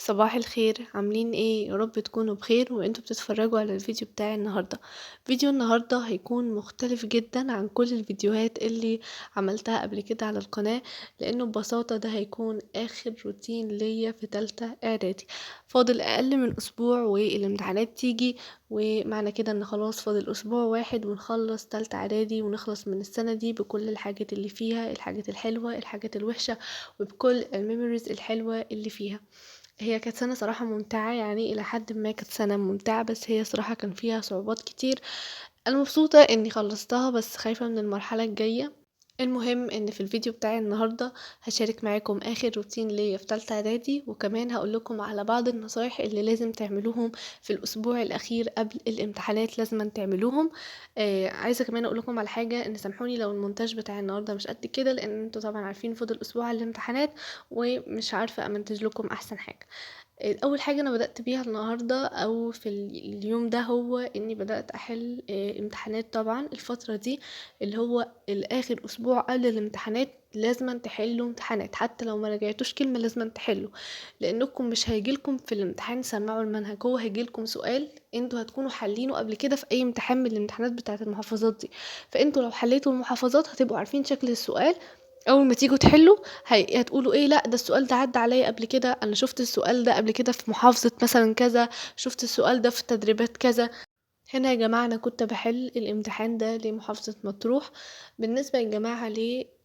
صباح الخير، عاملين ايه؟ يا رب تكونوا بخير وانتوا بتتفرجوا على الفيديو بتاعي النهارده. فيديو النهارده هيكون مختلف جدا عن كل الفيديوهات اللي عملتها قبل كده على القناة، لانه ببساطة ده هيكون اخر روتين ليا في تالتة اعدادي. فاضل اقل من اسبوع والامتحانات تيجي، ومعنى كده ان خلاص فاضل اسبوع واحد ونخلص تالتة اعدادي ونخلص من السنة دي بكل الحاجات اللي فيها، الحاجات الحلوة الحاجات الوحشة، وبكل الميموريز الحلوة اللي فيها. هي كانت سنة صراحة ممتعة، يعني إلى حد ما كانت سنة ممتعة، بس هي صراحة كان فيها صعوبات كتير. أنا مبسوطة إني خلصتها بس خايفة من المرحلة الجاية. المهم إن في الفيديو بتاعي النهاردة هشارك معاكم آخر روتين ليا في تالتة إعدادي، وكمان هقولكم على بعض النصايح اللي لازم تعملوهم في الأسبوع الأخير قبل الامتحانات، لازم تعملوهم. عايزة كمان أقولكم على حاجة، إن سامحوني لو المونتاج بتاع النهاردة مش قد كده، لأن انتوا طبعا عارفين فاضل أسبوع على الامتحانات ومش عارفة أمنتج لكم أحسن حاجة. اول حاجه انا بدات بيها النهارده او في اليوم ده هو اني بدات احل امتحانات. طبعا الفتره دي اللي هو الاخر اسبوع قبل الامتحانات لازم تحلوا امتحانات، حتى لو ما رجعتوش كلمه لازم تحلوا، لانكم مش هيجيلكم في الامتحان سمعوا المنهج، هو هيجيلكم سؤال انتوا هتكونوا حلينه قبل كده في اي امتحان من الامتحانات بتاعه المحافظات دي. فانتوا لو حليتوا المحافظات هتبقوا عارفين شكل السؤال. اول ما تيجوا تحلوا هتقولوا ايه، لا ده السؤال ده عدى عليا قبل كده، انا شفت السؤال ده قبل كده في محافظة مثلا كذا، شفت السؤال ده في تدريبات كذا. هنا يا جماعة انا كنت بحل الامتحان ده لمحافظة مطروح. بالنسبة يا جماعة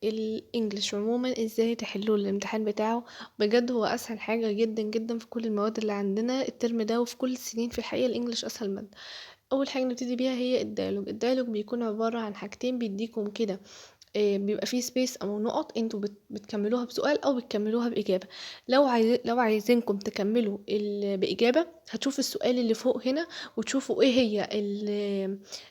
للانجليش عموما ازاي تحلوا الامتحان بتاعه، بجد هو اسهل حاجة جدا جدا في كل المواد اللي عندنا الترم ده وفي كل السنين. في الحقيقة الانجليش اسهل مادة. اول حاجة نبتدي بيها هي الديالوج. الديالوج بيكون عبارة عن حاجتين بيديكم كده، بيبقى فيه سبيس او نقط انتوا بتكملوها بسؤال او بتكملوها باجابه. لو عايزينكم تكملوا باجابه هتشوفوا السؤال اللي فوق هنا، وتشوفوا ايه هي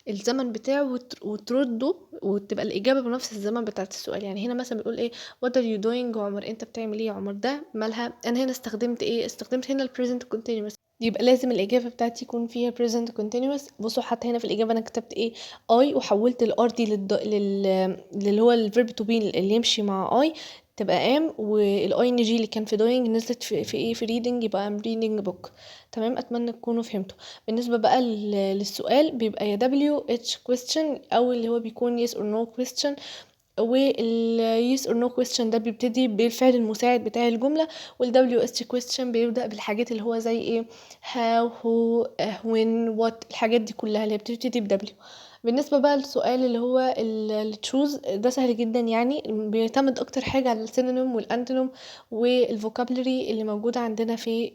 الزمن بتاعه وتردوا، وتبقى الاجابه بنفس الزمن بتاعت السؤال. يعني هنا مثلا بيقول ايه what are you doing عمر، انت بتعمل ايه يا عمر، ده مالها. انا هنا استخدمت ايه، استخدمت هنا ال present continuous، يبقى لازم الإجابة بتاعتي يكون فيها present continuous. بصوا حتى هنا في الإجابة أنا كتبت إيه، I، وحولت ال R دي اللي هو ال verb to be اللي يمشي مع I تبقى am، وال ING اللي كان في doing نزلت في إيه، في reading، يبقى I'm reading book. تمام، أتمنى تكونوا فهمتوا. بالنسبة بقى للسؤال بيبقى يا WH question أو اللي هو بيكون yes or no question. وال yes or no question ده بيبتدي بالفعل المساعد بتاع الجملة، وال WH question بيبدأ بالحاجات اللي هو زي ايه how who when what، الحاجات دي كلها اللي بتبتدي ب W. بالنسبة بقى للسؤال اللي هو ال choose ده سهل جدا، يعني بيعتمد اكتر حاجة على السينونيم والانتونيم والفوكابلري اللي موجودة عندنا في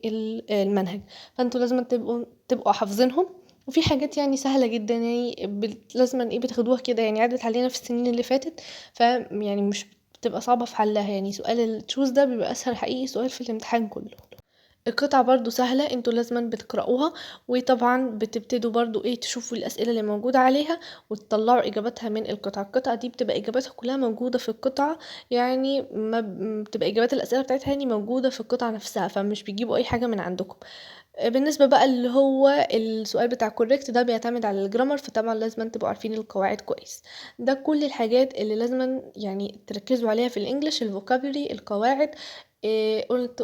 المنهج، فانتوا لازم تبقوا حافظينهم. وفي حاجات يعني سهلة جدا، يعني لازم ايه بتاخدوها كده، يعني عدت علينا في السنين اللي فاتت، يعني مش بتبقى صعبة في حلها. يعني سؤال التشوز ده بيبقى اسهل حقيقي سؤال في الامتحان كله. القطعة برضو سهلة، انتوا لازم بتقرأوها، وطبعا بتبتدوا برضو ايه تشوفوا الأسئلة اللي موجودة عليها وتطلعوا إجاباتها من القطعة. القطعة دي بتبقى إجاباتها كلها موجودة في القطعة، يعني ما بتبقى إجابات الأسئلة بتاعتها يعني موجودة في القطعة نفسها، فمش بيجيبوا أي حاجة من عندكم. بالنسبة بقى اللي هو السؤال بتاع correct ده بيعتمد على الجرامر، فطبعا لازم تبقوا عارفين القواعد كويس. ده كل الحاجات اللي لازم يعني تركزوا عليها في الانجليش، الفوكابولري، القواعد.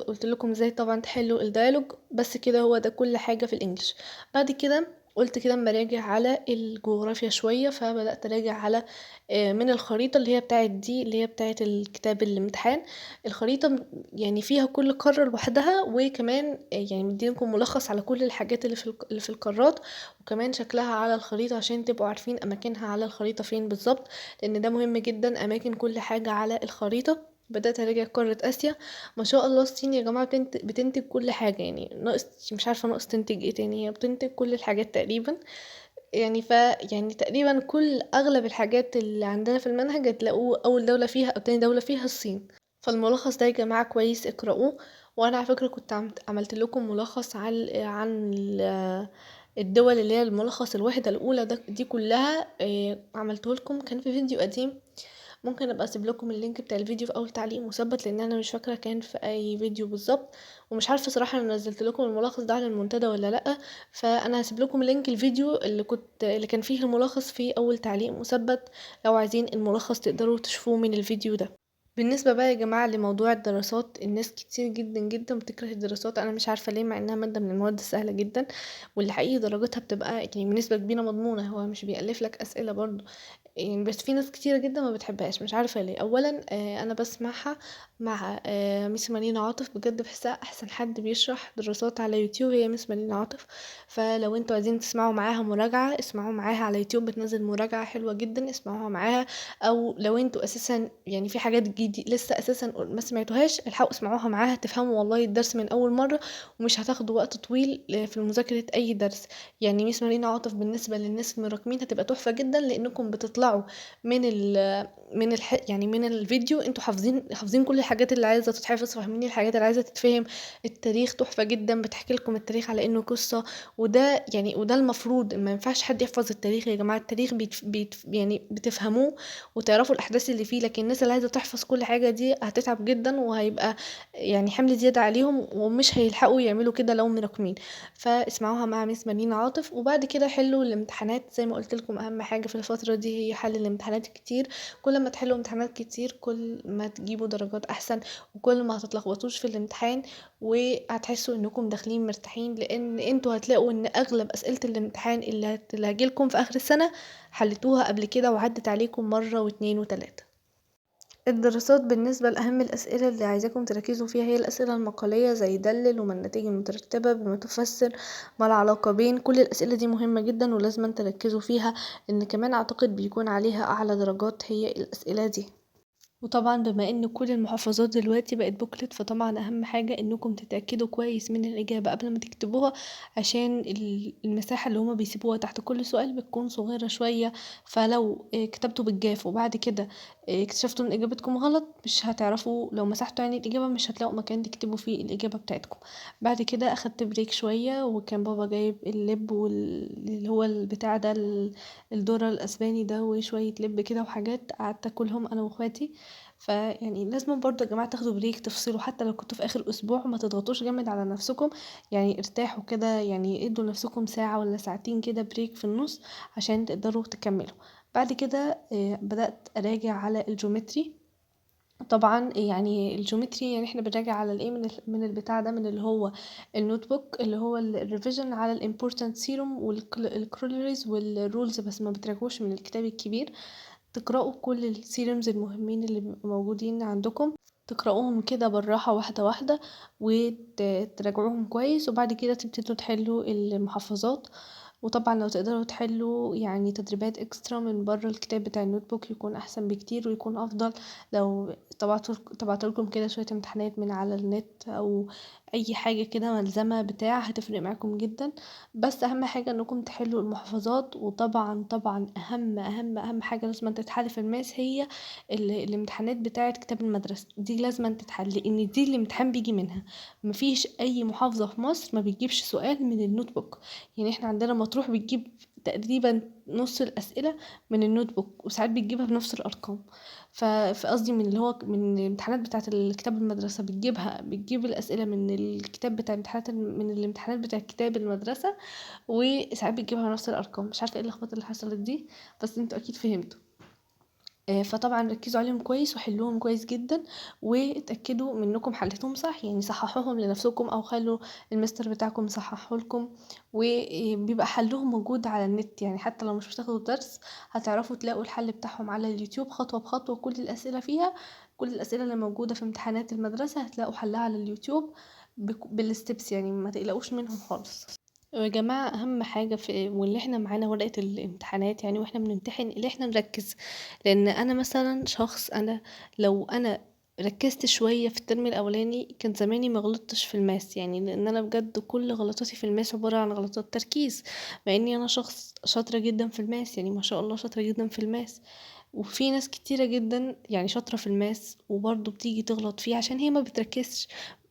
قلت لكم ازاي طبعا تحلوا الديالوج، بس كده هو ده كل حاجة في الانجليش. بعد كده قلت كده اما راجع على الجغرافيا شوية، فبدأت اراجع على من الخريطة اللي هي بتاعت دي اللي هي بتاعت الكتاب الامتحان. الخريطة يعني فيها كل قارة لوحدها، وكمان يعني مدينكم ملخص على كل الحاجات اللي في القارات، وكمان شكلها على الخريطة عشان تبقوا عارفين اماكنها على الخريطة فين بالظبط، لان ده مهم جدا اماكن كل حاجة على الخريطة. بدأت اراجع قارة اسيا. ما شاء الله الصين يا جماعة بتنتج كل حاجة، يعني ناقص مش عارفة ناقص تنتج ايه تاني، هي بتنتج كل الحاجات تقريبا. يعني يعني تقريبا كل اغلب الحاجات اللي عندنا في المنهج هتلاقوه اول دولة فيها او تاني دولة فيها الصين. فالملخص ده يا جماعة كويس اقرأوه. وانا على فكرة كنت عملت لكم ملخص عن الدول اللي هي الملخص الوحدة الاولى دي كلها، عملته لكم كان في فيديو قديم. ممكن ابقى اسيب لكم اللينك بتاع الفيديو في اول تعليق مثبت، لان انا مش فاكره كان في اي فيديو بالظبط، ومش عارفه صراحه انا نزلت لكم الملخص ده على المنتدى ولا لا. فانا هسيب لكم لينك الفيديو اللي كان فيه الملخص في اول تعليق مثبت، لو عايزين الملخص تقدروا تشوفوه من الفيديو ده. بالنسبة بقى يا جماعة لموضوع الدراسات، الناس كتير جدًا، جدًا بتكره الدراسات، أنا مش عارفة ليه مع إنها مادة من المواد السهلة جدًا، واللي حقيقي درجاتها بتبقى يعني بنسبة كبيرة مضمونة، هو مش بيألف لك أسئلة برضه، يعني بس في ناس كتيرة جدًا ما بتحبهاش مش عارفة ليه. أولًا أنا باسمعها مع ميس مارينا عاطف، بجد باحسها أحسن حد بيشرح دراسات على يوتيوب هي ميس مارينا عاطف، فلو انتوا عايزين تسمعوا معاها مراجعة اسمعوا معاها على يوتيوب، بتنزل مراجعة حلوة جدًا اسمعوها معاها. أو لو انتوا أساسًا يعني في حاجات لسه أساسًا ما سمعتوهاش الحقوا اسمعوها معاها تفهموا والله الدرس من أول مرة، ومش هتاخدوا وقت طويل في مذاكرة أي درس. يعني ميس مارينا عاطف بالنسبة للناس المراكمين هتبقى تحفة جدًا، لأنكم بتطلعوا من يعني من الفيديو انتوا حافظين كل الحاجات اللي عايزة تتحفظ، فاهمين الحاجات اللي عايزة تتفهم. التاريخ تحفة جدًا، بتحكي لكم التاريخ على إنه قصة، وده المفروض ما ينفعش حد يحفظ التاريخ يا جماعة. التاريخ يعني بتفهموه وتعرفوا الأحداث اللي فيه، لكن الناس اللي عايزة تحفظ كل حاجة دي هتتعب جدًا، وهيبقى يعني حمل زيادة عليهم، ومش هيلحقوا يعملوا كده لو مراكمين. فاسمعوها مع ميس مارينا عاطف، وبعد كده حلوا الامتحانات زي ما قلت لكم. أهم حاجة في الفترة دي هي حل الامتحانات كتير، كل ما تحلوا امتحانات كتير كل ما تجيبوا درجات أحسن، وكل ما هتتلخبطوش في الامتحان، وهتحسوا انكم داخلين مرتاحين، لان انتوا هتلاقوا ان اغلب اسئلة الامتحان اللي هتجيلكم في اخر السنة حلتوها قبل كده وعدت عليكم مرة واتنين وتلاتة. الدراسات بالنسبة لأهم الأسئلة اللي عايزاكم تركزوا فيها هي الأسئلة المقالية، زي دلل وما النتائج المترتبة بما تفسر ما العلاقة بين. كل الأسئلة دي مهمة جدا ولازم تركزوا فيها، لأن كمان أعتقد بيكون عليها أعلى درجات هي الأسئلة دي. وطبعا بما ان كل المحافظات دلوقتي بقت بوكلت، فطبعا اهم حاجة انكم تتأكدوا كويس من الاجابة قبل ما تكتبوها، عشان المساحة اللي هما بيسيبوها تحت كل سؤال بتكون صغيرة شوية. فلو كتبتوا بالجاف وبعد كده اكتشفتوا ان اجابتكم غلط، مش هتعرفوا لو مسحتوا يعني الاجابة مش هتلاقوا مكان تكتبوا فيه الاجابة بتاعتكم. بعد كده اخدت بريك شوية، وكان بابا جايب اللب واللي هو البتاع ده الذرة الاسباني ده وشوية لب كده وحاجات، قعدت اكلهم انا واخواتي. فيعني لازم برضه يا جماعة تاخدوا بريك تفصلوا، حتى لو كنتوا في اخر اسبوع ما تضغطوش جامد على نفسكم، يعني ارتاحوا كده، يعني ادوا لنفسكم ساعة ولا ساعتين كده بريك في النص عشان تقدروا تكملوا. بعد كده بدأت اراجع على الجيومتري. طبعا يعني الجيومتري يعني احنا بنراجع على الايه من البتاع ده، من اللي هو النوت بوك اللي هو الريفيجن على الامبورتنت سيروم والكرولريز والرولز، بس ما بتراجعوش من الكتاب الكبير. تقرأوا كل السيرمز المهمين اللي بيبقوا موجودين عندكم، تقرأوهم كده بالراحة واحدة واحدة وتراجعوهم كويس، وبعد كده تبتدوا تحلوا المحفظات. وطبعا لو تقدروا تحلوا يعني تدريبات اكسترا من بره الكتاب بتاع النوت بوك يكون احسن بكتير ويكون افضل. لو طبعتلكم كده شوية امتحانات من على النت او اي حاجة كده ملزمة بتاع هتفرق معاكم جدا. بس اهم حاجة انكم تحلوا المحافظات. وطبعا طبعا اهم حاجة لازم تتحل في الماس هي الامتحانات بتاعة كتاب المدرسة، دي لازم تتحل، لان دي الامتحان بيجي منها. مفيش اي محافظة في مصر ما بيجيبش سؤال من النوت بوك. يعني احنا عندنا مطروح بتجيب تقريبا نص الأسئلة من النوت بوك، وساعات بتجيبها بنفس الأرقام. فقصدي من اللي هو من الامتحانات بتاعة الكتاب المدرسة بتجيب الأسئلة من الكتاب بتاع من الامتحانات بتاع كتاب المدرسة، وساعات بتجيبها بنفس الأرقام. مش عارفة ايه اللخبطة اللي حصلت دي، بس انتوا أكيد فهمتوا. فطبعا ركزوا عليهم كويس وحلوهم كويس جدا، واتأكدوا من انكم حليتهم صح، يعني صححوهم لنفسكم او خلوا المستر بتاعكم يصححه لكم. وبيبقى حلهم موجود على النت، يعني حتى لو مش بتاخدوا الدرس هتعرفوا تلاقوا الحل بتاعهم على اليوتيوب خطوة بخطوة. كل الأسئلة فيها، كل الأسئلة اللي موجودة في امتحانات المدرسة هتلاقوا حلها على اليوتيوب بالستبس، يعني ما تقلقوش منهم خالص. يا جماعة أهم حاجة واللي احنا معانا ورقة الامتحانات يعني واحنا بنمتحن اللي احنا نركز. لأن أنا مثلا شخص، لو أنا ركزت شوية في الترم الأولاني كان زماني مغلطتش في الماس، يعني لأن أنا بجد كل غلطاتي في الماس عبارة عن غلطات تركيز، مع إني أنا شخص شاطرة جدا في الماس، يعني ما شاء الله شاطرة جدا في الماس. وفي ناس كتيرة جدا يعني شاطرة في الماس وبرضه بتيجي تغلط فيه عشان هي ما بتركزش.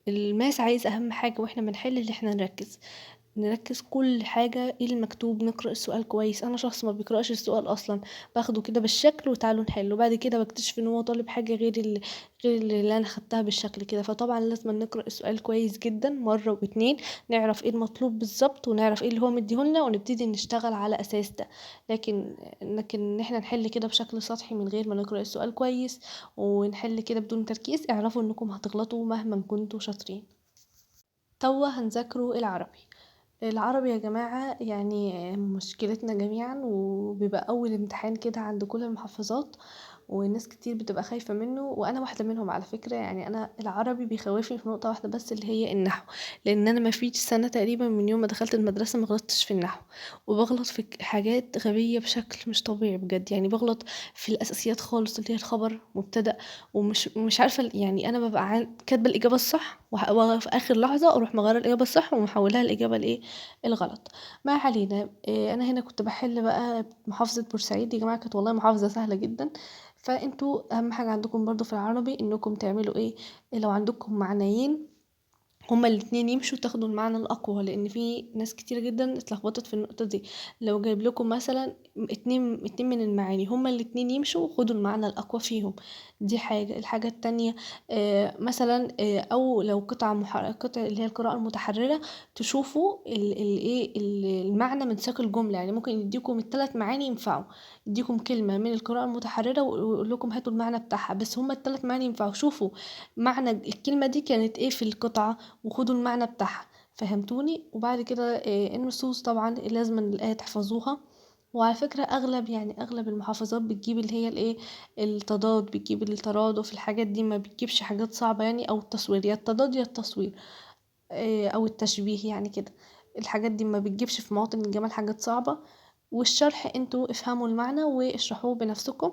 الماس عايز أهم حاجة واحنا بنحل اللي احنا نركز. نركز كل حاجة ايه المكتوب، نقرأ السؤال كويس. انا شخص ما بيقرأش السؤال اصلا، باخده كده بالشكل وتعالوا نحله، بعد كده بكتشف ان هو طالب حاجة غير اللي انا خدتها بالشكل كده. فطبعا لازم نقرأ السؤال كويس جدا مرة واتنين، نعرف ايه المطلوب بالظبط ونعرف ايه اللي هو مديهولنا ونبتدي نشتغل على اساس ده. لكن ان احنا نحل كده بشكل سطحي من غير ما نقرأ السؤال كويس ونحل كده بدون تركيز، اعرفوا انكم هتغلطوا مهما كنتوا شاطرين. توا هنذاكروا العربي. العربي يا جماعة يعني مشكلتنا جميعا، وبيبقى أول امتحان كده عند كل المحافظات، وناس كتير بتبقى خايفة منه، وأنا واحدة منهم على فكرة. يعني أنا العربي بيخوفني في نقطة واحدة بس، اللي هي النحو. لأن أنا مفيش سنة تقريبا من يوم ما دخلت المدرسة ما غلطتش في النحو، وبغلط في حاجات غبية بشكل مش طبيعي بجد. يعني بغلط في الأساسيات خالص، اللي هي الخبر مبتدأ، ومش مش عارفة. يعني أنا ببقى كاتبة الإجابة الصح، وفي آخر لحظة أروح مغيرة الإجابة الصح ومحولها الإجابة الإيه الغلط. ما علينا. انا هنا كنت بحل بقى محافظة بورسعيد. يا جماعة كانت والله محافظة سهلة جدا. فانتوا اهم حاجة عندكم برضو في العربي انكم تعملوا ايه، لو عندكم معنيين هما الاتنين يمشوا تاخدوا المعنى الأقوى، لأن في ناس كتير جدا اتلخبطت في النقطة دي. لو جايب لكم مثلا اتنين من المعاني، هما الاتنين يمشوا خدوا المعنى الأقوى فيهم. دي حاجة. الحاجة التانية مثلا أو لو قطع اللي هي القراءة المتحررة، تشوفوا المعنى من سياق الجملة. يعني ممكن يديكم الثلاث معاني ينفعوا، يديكم كلمة من القراءة المتحررة ويقول لكم هاتوا المعنى بتاعها، بس هما الثلاث معاني ينفعوا. شوفوا معنى الكلمة دي كانت ايه في القطعة، وخدوا المعنى بتاعها. فهمتوني؟ وبعد كده النصوص طبعا لازم الآية تحفظوها. وعلى فكرة أغلب المحافظات بتجيب اللي هي الإيه التضاد، بتجيب الترادف، الحاجات دي ما بتجيبش حاجات صعبة يعني، أو التصوير، يا التضاد يا التصوير أو التشبيه يعني كده. الحاجات دي ما بتجيبش في مواطن الجمال حاجات صعبة. والشرح انتوا افهموا المعنى واشرحوه بنفسكم.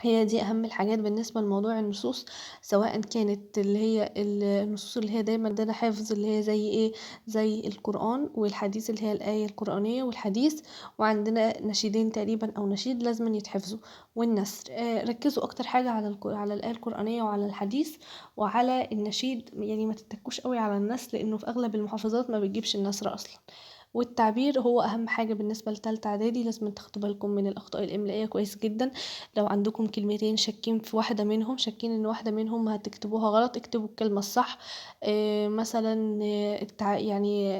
هي دي اهم الحاجات بالنسبه لموضوع النصوص، سواء كانت اللي هي النصوص اللي هي دايما عندنا حافظ، اللي هي زي ايه، زي القران، والحديث اللي هي الايه القرانيه والحديث. وعندنا نشيدين تقريبا او نشيد لازم يتحفظوا، والنثر. ركزوا اكتر حاجه على الايه القرانيه وعلى الحديث وعلى النشيد. يعني ما تتكوش قوي على النثر، لانه في اغلب المحافظات ما بتجيبش النثر اصلا. والتعبير هو اهم حاجه بالنسبه لتالتة اعدادي، لازم تاخدوا بالكم من الاخطاء الاملائيه كويس جدا. لو عندكم كلمتين شاكين في واحده منهم، شاكين ان واحده منهم هتكتبوها غلط، اكتبوا الكلمه الصح. مثلا يعني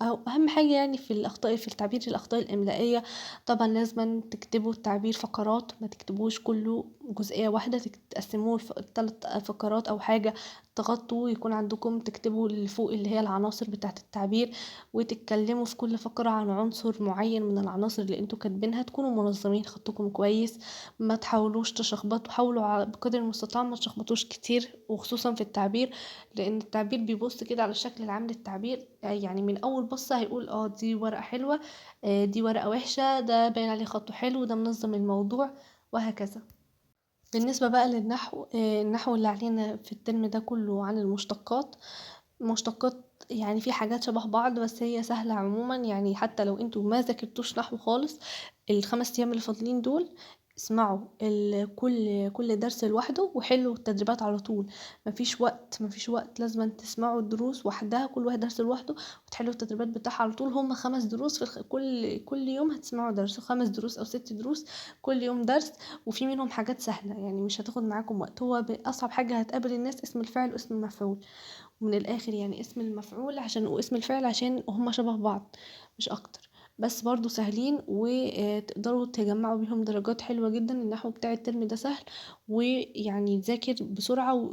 اهم حاجه يعني في الاخطاء في التعبير الاخطاء الاملائيه. طبعا لازم تكتبوا التعبير فقرات، ما تكتبوش كله جزئيه واحده، تقسموه لثلاث فقرات او حاجه، تغطوا. يكون عندكم تكتبوا اللي فوق اللي هي العناصر بتاعه التعبير، وتتكلموا في كل فقرة عن عنصر معين من العناصر اللي انتوا كاتبينها. تكونوا منظمين خطكم كويس، ما تحاولوش تشخبطوا، حاولوا بقدر المستطاع ما تشخبطوش كتير، وخصوصا في التعبير، لان التعبير بيبص كده على الشكل العام للتعبير. يعني من اول بصة هيقول دي ورقة حلوة، دي ورقة وحشة، ده باين عليه خطه حلو، ده منظم الموضوع، وهكذا. بالنسبة بقى للنحو، النحو اللي علينا في الترم ده كله عن المشتقات. مشتقات يعني في حاجات شبه بعض، بس هي سهلة عموما. يعني حتى لو انتوا ما ذاكرتوش نحو خالص، الخمس ايام اللي فاضلين دول اسمعوا كل درس لوحده وحلوا التدريبات على طول. مفيش وقت، لازم تسمعوا الدروس وحدها، كل واحد درس لوحده، وتحلوا التدريبات بتاعها على طول. هم 5 دروس كل يوم هتسمعوا درس، 5 دروس او 6 دروس كل يوم درس. وفي منهم حاجات سهلة، يعني مش هتاخد معاكم وقت. هو أصعب حاجة هتقابل الناس اسم الفعل واسم المفعول. ومن الآخر يعني اسم المفعول عشان واسم الفعل عشان هما شبه بعض مش أكتر، بس برضو سهلين وتقدروا تجمعوا بيهم درجات حلوة جدا. النحو بتاع الترم ده سهل، ويعني تذاكر بسرعة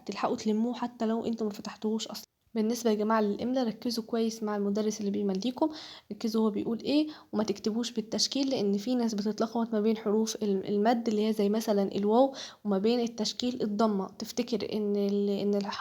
تلحقوا تلموه حتى لو انتوا ما فتحتوهوش أصلا. بالنسبة يا جماعة للإملا، ركزوا كويس مع المدرس اللي بيمليكم، ركزوا هو بيقول ايه، وما تكتبوش بالتشكيل، لأن في ناس بتتلخبط ما بين حروف المد اللي هي زي مثلا الواو، وما بين التشكيل الضمة، تفتكر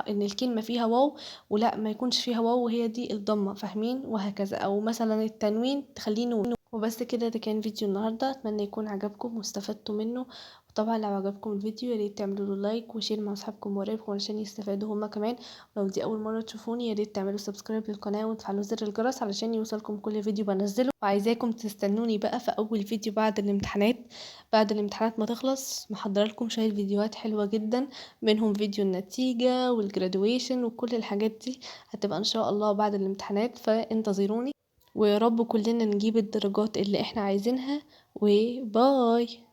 ان الكلمة فيها واو، ولا ما يكونش فيها واو وهي دي الضمة، فاهمين؟ وهكذا. او مثلا التنوين تخليه نون. وبس كده، ده كان فيديو النهاردة، اتمنى يكون عجبكم واستفدتوا منه. وطبعا لو عجبكم الفيديو ياريت تعملوا له لايك وشير مع اصحابكم وقرايبكم علشان يستفادوا هما كمان. ولو دي اول مره تشوفوني ياريت تعملوا سبسكرايب للقناه وتفعلوا زر الجرس علشان يوصلكم كل فيديو بنزله. وعايزاكم تستنوني بقى في اول فيديو بعد الامتحانات ما تخلص، محضره لكم شويه فيديوهات حلوه جدا، منهم فيديو النتيجه والجرادويشن وكل الحاجات دي هتبقى ان شاء الله بعد الامتحانات، فانتظروني. ويا رب كلنا نجيب الدرجات اللي احنا عايزينها. وباي.